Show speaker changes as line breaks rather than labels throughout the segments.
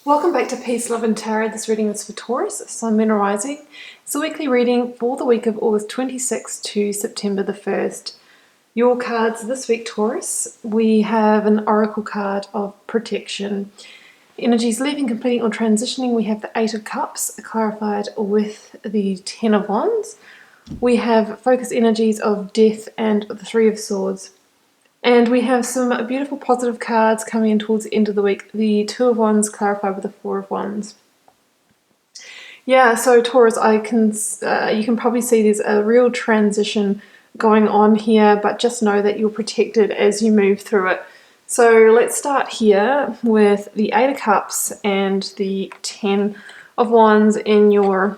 Welcome back to Peace, Love and Tarot. This reading is for Taurus, Sun, Moon, or Rising. It's a weekly reading for the week of August 26th to September the 1st. Your cards this week, Taurus, we have an Oracle card of protection. Energies leaving, completing, or transitioning. We have the Eight of Cups clarified with the Ten of Wands. We have focus energies of death and the Three of Swords. And we have some beautiful positive cards coming in towards the end of the week. The Two of Wands clarified with the Four of Wands. Yeah, so Taurus, you can probably see there's a real transition going on here, but just know that you're protected as you move through it. So let's start here with the Eight of Cups and the Ten of Wands in your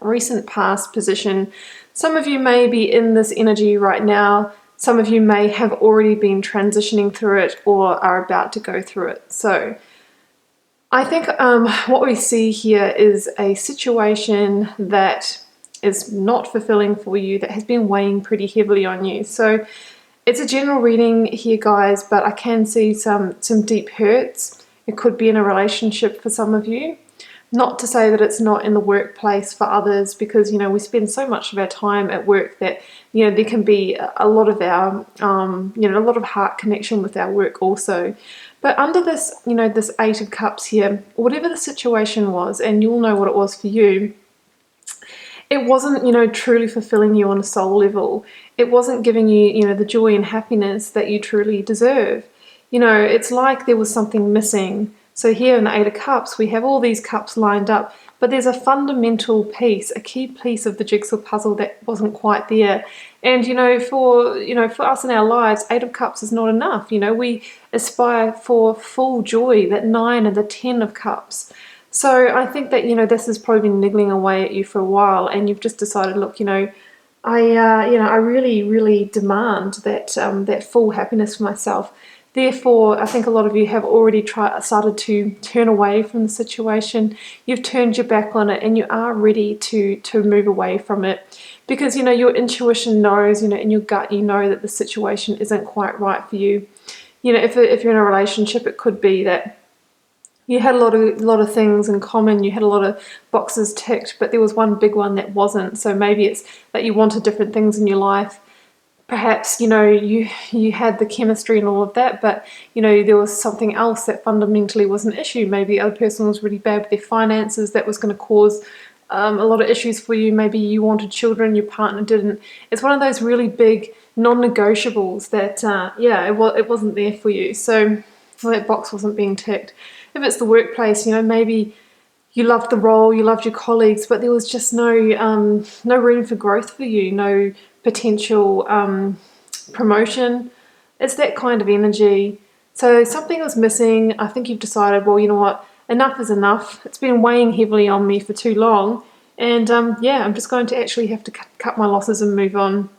recent past position. Some of you may be in this energy right now. Some of you may have already been transitioning through it or are about to go through it. So I think what we see here is a situation that is not fulfilling for you, that has been weighing pretty heavily on you. So it's a general reading here, guys, but I can see some deep hurts. It could be in a relationship for some of you. Not to say that it's not in the workplace for others, because, we spend so much of our time at work that, there can be a lot of our, a lot of heart connection with our work also. But under this, this Eight of Cups here, whatever the situation was, and you'll know what it was for you, it wasn't, truly fulfilling you on a soul level. It wasn't giving you, the joy and happiness that you truly deserve. It's like there was something missing. So here in the Eight of Cups, we have all these cups lined up, but there's a fundamental piece, a key piece of the jigsaw puzzle that wasn't quite there. And, for us in our lives, Eight of Cups is not enough. We aspire for full joy, that Nine and the Ten of Cups. So I think that, this has probably been niggling away at you for a while, and you've just decided, look, I really, really demand that full happiness for myself. Therefore, I think a lot of you have already started to turn away from the situation. You've turned your back on it, and you are ready to move away from it, because your intuition knows, in your gut, that the situation isn't quite right for you. If you're in a relationship, it could be that you had a lot of things in common. You had a lot of boxes ticked, but there was one big one that wasn't. So maybe it's that you wanted different things in your life. Perhaps, you had the chemistry and all of that, but, there was something else that fundamentally was an issue. Maybe the other person was really bad with their finances. That was going to cause a lot of issues for you. Maybe you wanted children, your partner didn't. It's one of those really big non-negotiables that, it wasn't there for you. So that box wasn't being ticked. If it's the workplace, maybe you loved the role, you loved your colleagues, but there was just no room for growth for you, no potential promotion. It's that kind of energy. So something was missing. I think you've decided, well, you know what, enough is enough. It's been weighing heavily on me for too long, and I'm just going to actually have to cut my losses and move on.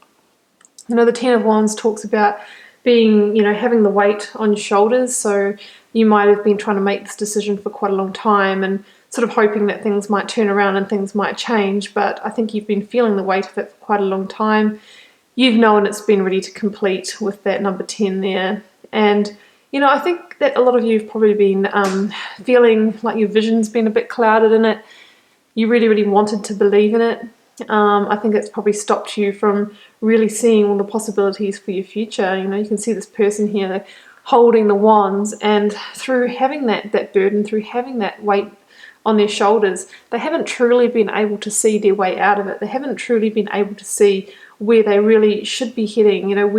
The Ten of Wands talks about being, having the weight on your shoulders. So you might have been trying to make this decision for quite a long time and sort of hoping that things might turn around and things might change, but I think you've been feeling the weight of it for quite a long time. You've known it's been ready to complete with that number 10 there. And, I think that a lot of you have probably been feeling like your vision's been a bit clouded in it. You really, really wanted to believe in it. I think it's probably stopped you from really seeing all the possibilities for your future. You can see this person here holding the wands, and through having that burden, through having that weight on their shoulders, they haven't truly been able to see their way out of it. They haven't truly been able to see where they really should be heading, how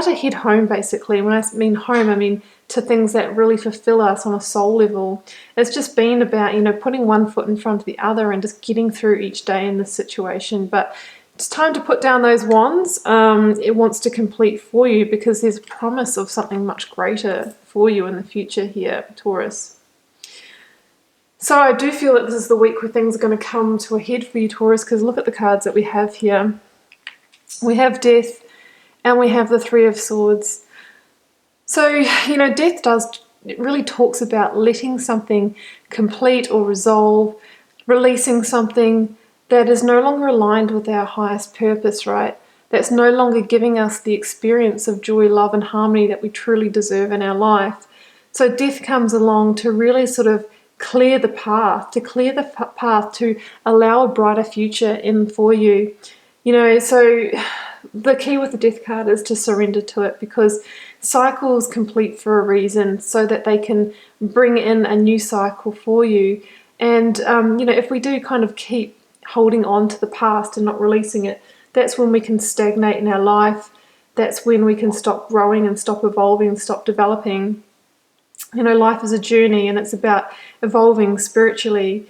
to head home, basically. When I mean home, I mean to things that really fulfill us on a soul level. It's just been about, putting one foot in front of the other and just getting through each day in this situation. But it's time to put down those wands. It wants to complete for you, because there's a promise of something much greater for you in the future here, Taurus. So I do feel that this is the week where things are going to come to a head for you, Taurus, because look at the cards that we have here. We have Death and we have the Three of Swords. So, Death it really talks about letting something complete or resolve, releasing something that is no longer aligned with our highest purpose, right? That's no longer giving us the experience of joy, love and harmony that we truly deserve in our life. So death comes along to really sort of clear the path, to allow a brighter future in for you. So the key with the death card is to surrender to it, because cycles complete for a reason, so that they can bring in a new cycle for you. And, if we do kind of keep holding on to the past and not releasing it, that's when we can stagnate in our life. That's when we can stop growing and stop evolving and stop developing. Life is a journey, and it's about evolving spiritually.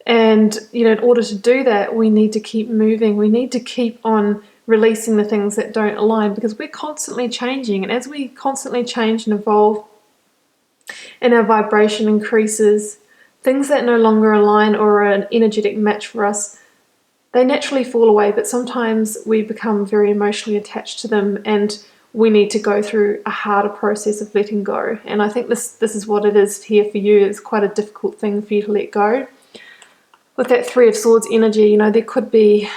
And, in order to do that, we need to keep moving. We need to keep on releasing the things that don't align, because we're constantly changing. And as we constantly change and evolve and our vibration increases, things that no longer align or are an energetic match for us, they naturally fall away. But sometimes we become very emotionally attached to them, and we need to go through a harder process of letting go. And I think this is what it is here for you. It's quite a difficult thing for you to let go. With that Three of Swords energy, it could be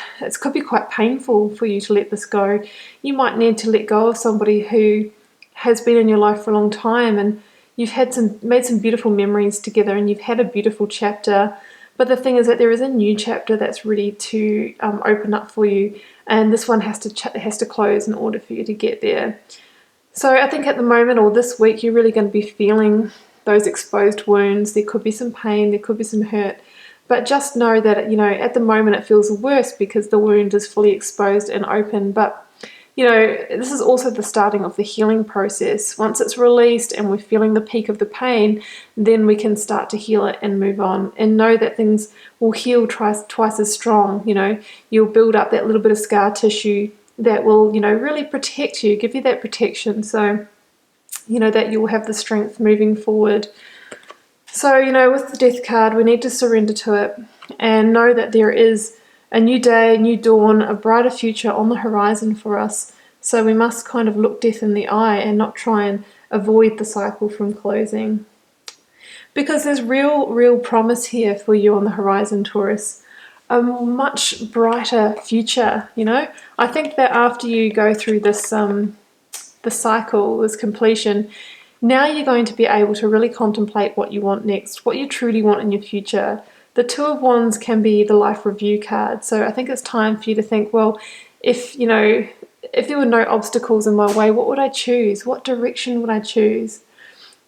quite painful for you to let this go. You might need to let go of somebody who has been in your life for a long time, and you've made some beautiful memories together, and you've had a beautiful chapter. But the thing is that there is a new chapter that's ready to open up for you, and this one has to close in order for you to get there. So I think at the moment, or this week, you're really going to be feeling those exposed wounds. There could be some pain, there could be some hurt, but just know that, at the moment it feels worse because the wound is fully exposed and open. But, this is also the starting of the healing process. Once it's released and we're feeling the peak of the pain, then we can start to heal it and move on, and know that things will heal twice as strong. You'll build up that little bit of scar tissue that will, really protect you, give you that protection, so, that you'll have the strength moving forward. So, with the death card, we need to surrender to it and know that there is a new day, a new dawn, a brighter future on the horizon for us. So we must kind of look death in the eye and not try and avoid the cycle from closing. Because there's real promise here for you on the horizon, Taurus. A much brighter future, I think that after you go through this the cycle, this completion, now you're going to be able to really contemplate what you want next, what you truly want in your future. The Two of Wands can be the life review card. So I think it's time for you to think, well, if there were no obstacles in my way, what would I choose? What direction would I choose?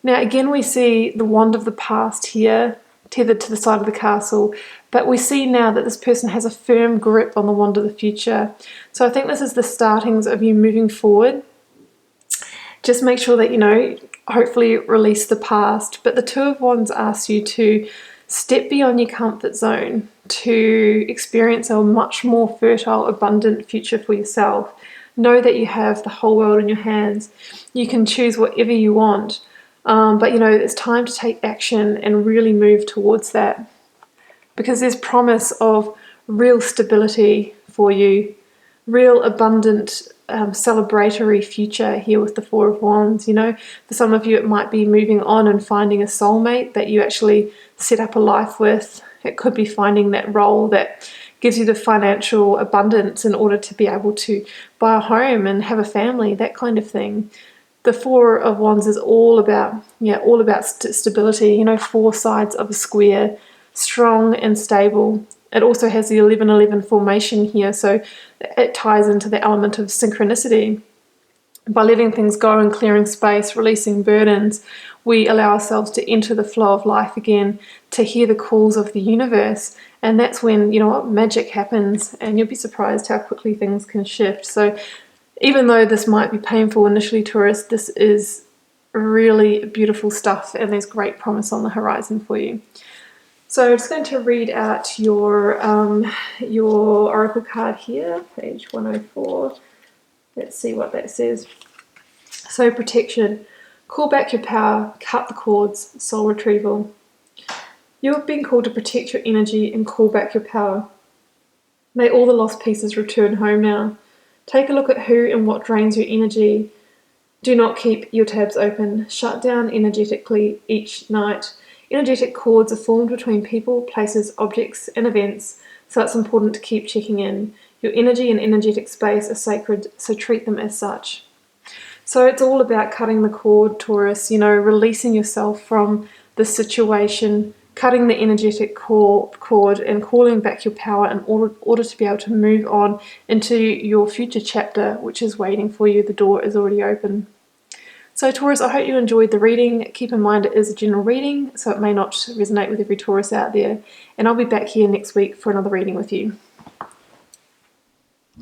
Now, again, we see the wand of the past here, tethered to the side of the castle, but we see now that this person has a firm grip on the wand of the future. So I think this is the startings of you moving forward. Just make sure that, hopefully release the past. But the Two of Wands asks you to step beyond your comfort zone, to experience a much more fertile, abundant future for yourself. Know that you have the whole world in your hands. You can choose whatever you want. But it's time to take action and really move towards that, because there's promise of real stability for you, real abundant, celebratory future here with the Four of Wands. For some of you, it might be moving on and finding a soulmate that you actually set up a life with. It could be finding that role that gives you the financial abundance in order to be able to buy a home and have a family, that kind of thing. The Four of Wands is all about stability, four sides of a square, strong and stable. It also has the 11-11 formation here, so it ties into the element of synchronicity. By letting things go and clearing space, releasing burdens, we allow ourselves to enter the flow of life again, to hear the calls of the universe. And that's when, magic happens, and you'll be surprised how quickly things can shift. So even though this might be painful initially, Taurus, this is really beautiful stuff, and there's great promise on the horizon for you. So I'm just going to read out your oracle card here, page 104. Let's see what that says. So protection. Call back your power, cut the cords, soul retrieval. You have been called to protect your energy and call back your power. May all the lost pieces return home now. Take a look at who and what drains your energy. Do not keep your tabs open. Shut down energetically each night. Energetic cords are formed between people, places, objects, and events, so it's important to keep checking in. Your energy and energetic space are sacred, so treat them as such. So it's all about cutting the cord, Taurus, releasing yourself from the situation, cutting the energetic cord and calling back your power in order to be able to move on into your future chapter, which is waiting for you. The door is already open. So Taurus, I hope you enjoyed the reading. Keep in mind it is a general reading, so it may not resonate with every Taurus out there. And I'll be back here next week for another reading with you.